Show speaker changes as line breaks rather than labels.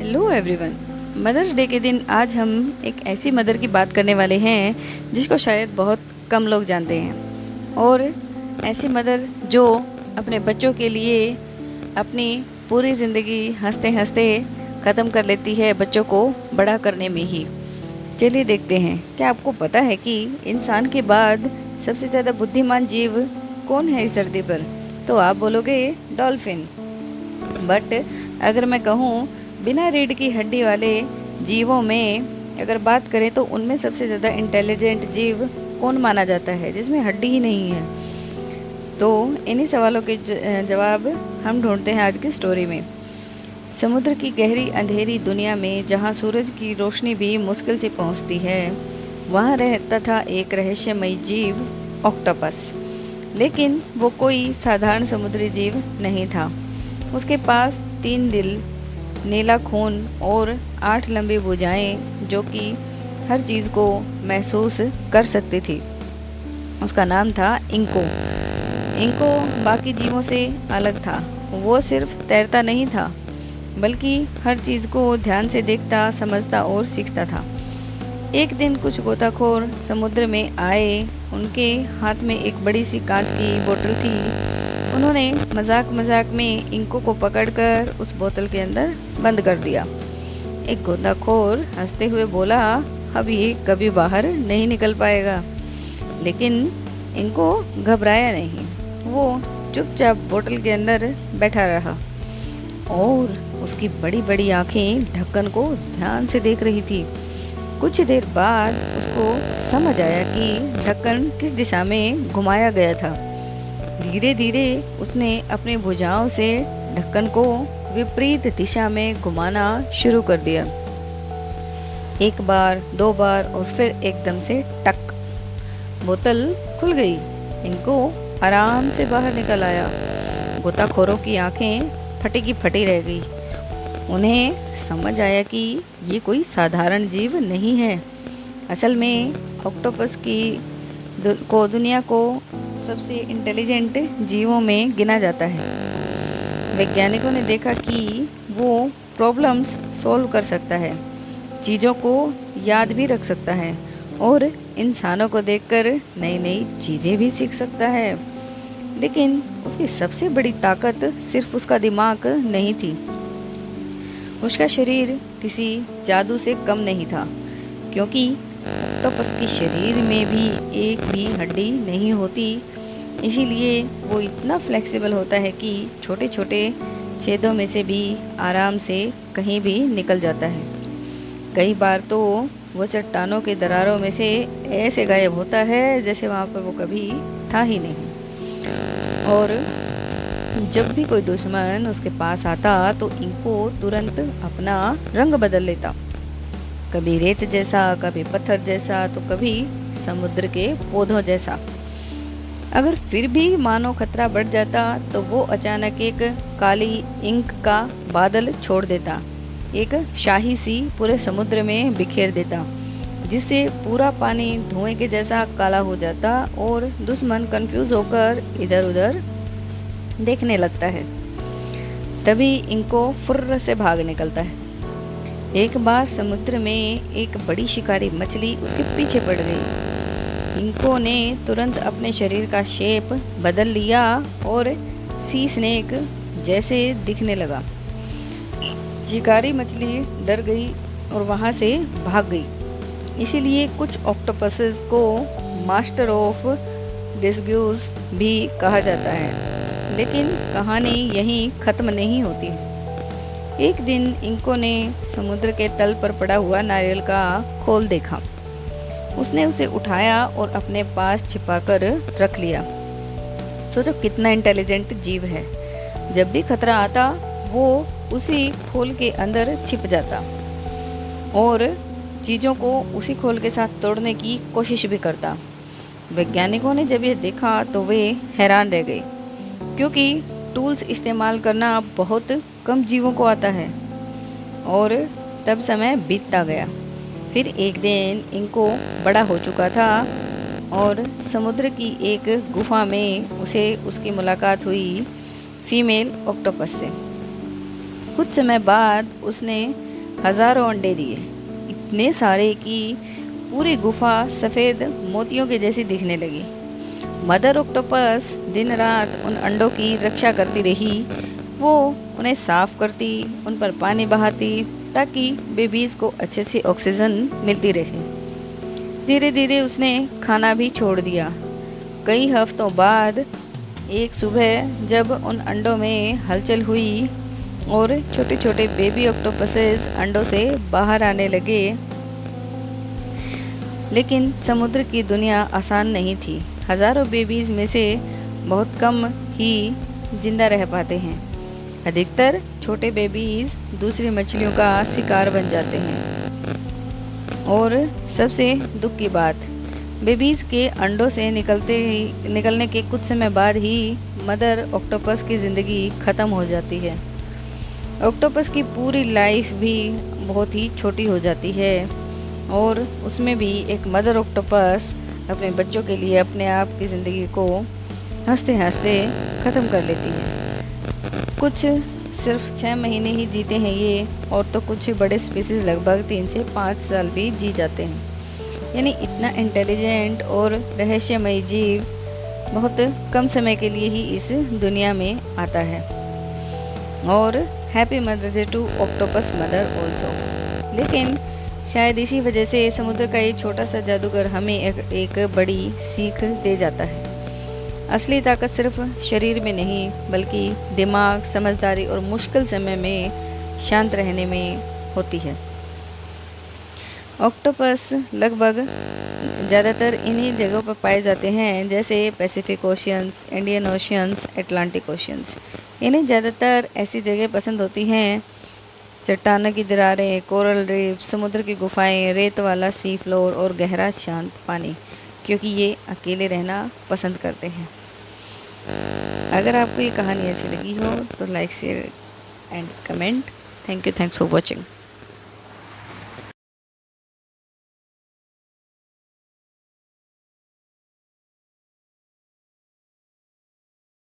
Hello everyone. Mother's day के दिन आज हम एक ऐसी मदर की बात करने वाले हैं जिसको शायद बहुत कम लोग जानते हैं, और ऐसी मदर जो अपने बच्चों के लिए अपनी पूरी ज़िंदगी हंसते हंसते ख़त्म कर लेती है, बच्चों को बड़ा करने में ही। चलिए देखते हैं, क्या आपको पता है कि इंसान के बाद सबसे ज़्यादा बुद्धिमान जीव कौन है इस धरती पर? तो आप बोलोगे डॉल्फिन। बट अगर मैं कहूँ बिना रीढ़ की हड्डी वाले जीवों में अगर बात करें तो उनमें सबसे ज़्यादा इंटेलिजेंट जीव कौन माना जाता है जिसमें हड्डी ही नहीं है? तो इन्हीं सवालों के जवाब हम ढूंढते हैं आज की स्टोरी में। समुद्र की गहरी अंधेरी दुनिया में जहाँ सूरज की रोशनी भी मुश्किल से पहुँचती है, वहाँ रहता था एक रहस्यमयी जीव, ऑक्टोपस। लेकिन वो कोई साधारण समुद्री जीव नहीं था। उसके पास 3 दिल, नीला खून और 8 लंबी भुजाएं जो कि हर चीज़ को महसूस कर सकती थी। उसका नाम था इंको। इंको बाकी जीवों से अलग था। वो सिर्फ तैरता नहीं था, बल्कि हर चीज़ को ध्यान से देखता, समझता और सीखता था। एक दिन कुछ गोताखोर समुद्र में आए। उनके हाथ में एक बड़ी सी कांच की बोतल थी। उन्होंने मजाक मजाक में इंको को पकड़कर उस बोतल के अंदर बंद कर दिया। एक गोताखोर हंसते हुए बोला, अब ये कभी बाहर नहीं निकल पाएगा। लेकिन इंको घबराया नहीं। वो चुपचाप बोतल के अंदर बैठा रहा और उसकी बड़ी बड़ी आंखें ढक्कन को ध्यान से देख रही थी। कुछ देर बाद उसको समझ आया कि ढक्कन किस दिशा में घुमाया गया था। धीरे धीरे उसने अपनी भुजाओं से ढक्कन को विपरीत दिशा में घुमाना शुरू कर दिया। 1 बार, 2 बार और फिर एकदम से टक, बोतल खुल गई। इनको आराम से बाहर निकल आया। गोताखोरों की आंखें फटी की फटी रह गई। उन्हें समझ आया कि ये कोई साधारण जीव नहीं है। असल में ऑक्टोपस को दुनिया को सबसे इंटेलिजेंट जीवों में गिना जाता है। वैज्ञानिकों ने देखा कि वो प्रॉब्लम्स सॉल्व कर सकता है, चीज़ों को याद भी रख सकता है और इंसानों को देखकर नई नई चीज़ें भी सीख सकता है। लेकिन उसकी सबसे बड़ी ताकत सिर्फ उसका दिमाग नहीं थी। उसका शरीर किसी जादू से कम नहीं था, क्योंकि ऑक्टोपस के शरीर में भी एक भी हड्डी नहीं होती। इसीलिए वो इतना फ्लेक्सिबल होता है कि छोटे छोटे छेदों में से भी आराम से कहीं भी निकल जाता है। कई बार तो वो चट्टानों के दरारों में से ऐसे गायब होता है जैसे वहाँ पर वो कभी था ही नहीं। और जब भी कोई दुश्मन उसके पास आता तो इनको तुरंत अपना रंग बदल लेता। कभी रेत जैसा, कभी पत्थर जैसा, तो कभी समुद्र के पौधों जैसा। अगर फिर भी मानो खतरा बढ़ जाता तो वो अचानक एक काली इंक का बादल छोड़ देता, एक शाही सी पूरे समुद्र में बिखेर देता, जिससे पूरा पानी धुएं के जैसा काला हो जाता और दुश्मन कंफ्यूज होकर इधर उधर देखने लगता है। तभी इनको फुर्र से भाग निकलता है। एक बार समुद्र में एक बड़ी शिकारी मछली उसके पीछे पड़ गई। इंको ने तुरंत अपने शरीर का शेप बदल लिया और सी स्नेक जैसे दिखने लगा। शिकारी मछली डर गई और वहाँ से भाग गई। इसीलिए कुछ ऑक्टोपसेस को मास्टर ऑफ डिस्ग्यूज भी कहा जाता है। लेकिन कहानी यहीं ख़त्म नहीं होती। एक दिन इंको ने समुद्र के तल पर पड़ा हुआ नारियल का खोल देखा। उसने उसे उठाया और अपने पास छिपाकर रख लिया। सोचो कितना इंटेलिजेंट जीव है। जब भी खतरा आता वो उसी खोल के अंदर छिप जाता और चीज़ों को उसी खोल के साथ तोड़ने की कोशिश भी करता। वैज्ञानिकों ने जब ये देखा तो वे हैरान रह गए, क्योंकि टूल्स इस्तेमाल करना बहुत कम जीवों को आता है। और तब समय बीतता गया। फिर एक दिन इनको बड़ा हो चुका था और समुद्र की एक गुफा में उसे उसकी मुलाकात हुई फीमेल ऑक्टोपस से। कुछ समय बाद उसने हज़ारों अंडे दिए, इतने सारे कि पूरी गुफा सफ़ेद मोतियों के जैसी दिखने लगी। मदर ऑक्टोपस दिन रात उन अंडों की रक्षा करती रही। वो उन्हें साफ करती, उन पर पानी बहाती ताकि बेबीज़ को अच्छे से ऑक्सीजन मिलती रहे। धीरे धीरे उसने खाना भी छोड़ दिया। कई हफ्तों बाद एक सुबह जब उन अंडों में हलचल हुई और छोटे छोटे बेबी ऑक्टोपसेस अंडों से बाहर आने लगे, लेकिन समुद्र की दुनिया आसान नहीं थी। हज़ारों बेबीज़ में से बहुत कम ही जिंदा रह पाते हैं। अधिकतर छोटे बेबीज़ दूसरी मछलियों का शिकार बन जाते हैं। और सबसे दुख की बात, बेबीज़ के अंडों से निकलने के कुछ समय बाद ही मदर ऑक्टोपस की ज़िंदगी ख़त्म हो जाती है। ऑक्टोपस की पूरी लाइफ भी बहुत ही छोटी हो जाती है और उसमें भी एक मदर ऑक्टोपस अपने बच्चों के लिए अपने आप की ज़िंदगी को हंसते हंसते ख़त्म कर लेती है। कुछ सिर्फ 6 महीने ही जीते हैं ये, और तो कुछ बड़े स्पीसीज़ लगभग 3 से 5 साल भी जी जाते हैं। यानी इतना इंटेलिजेंट और रहस्यमयी जीव बहुत कम समय के लिए ही इस दुनिया में आता है। और happy mother's day to octopus mother also. लेकिन शायद इसी वजह से समुद्र का ये छोटा सा जादूगर हमें एक बड़ी सीख दे जाता है। असली ताकत सिर्फ शरीर में नहीं, बल्कि दिमाग, समझदारी और मुश्किल समय में शांत रहने में होती है। ऑक्टोपस लगभग ज़्यादातर इन्हीं जगहों पर पाए जाते हैं, जैसे Pacific oceans, Indian oceans, Atlantic oceans. इन्हें ज़्यादातर ऐसी जगह पसंद होती हैं चट्टानों की दरारें, कोरल रीफ, समुद्र की गुफाएं, रेत वाला सी फ्लोर और गहरा शांत पानी, क्योंकि ये अकेले रहना पसंद करते हैं। अगर आपको ये कहानी अच्छी लगी हो तो like, share and comment. Thank you, thanks for watching.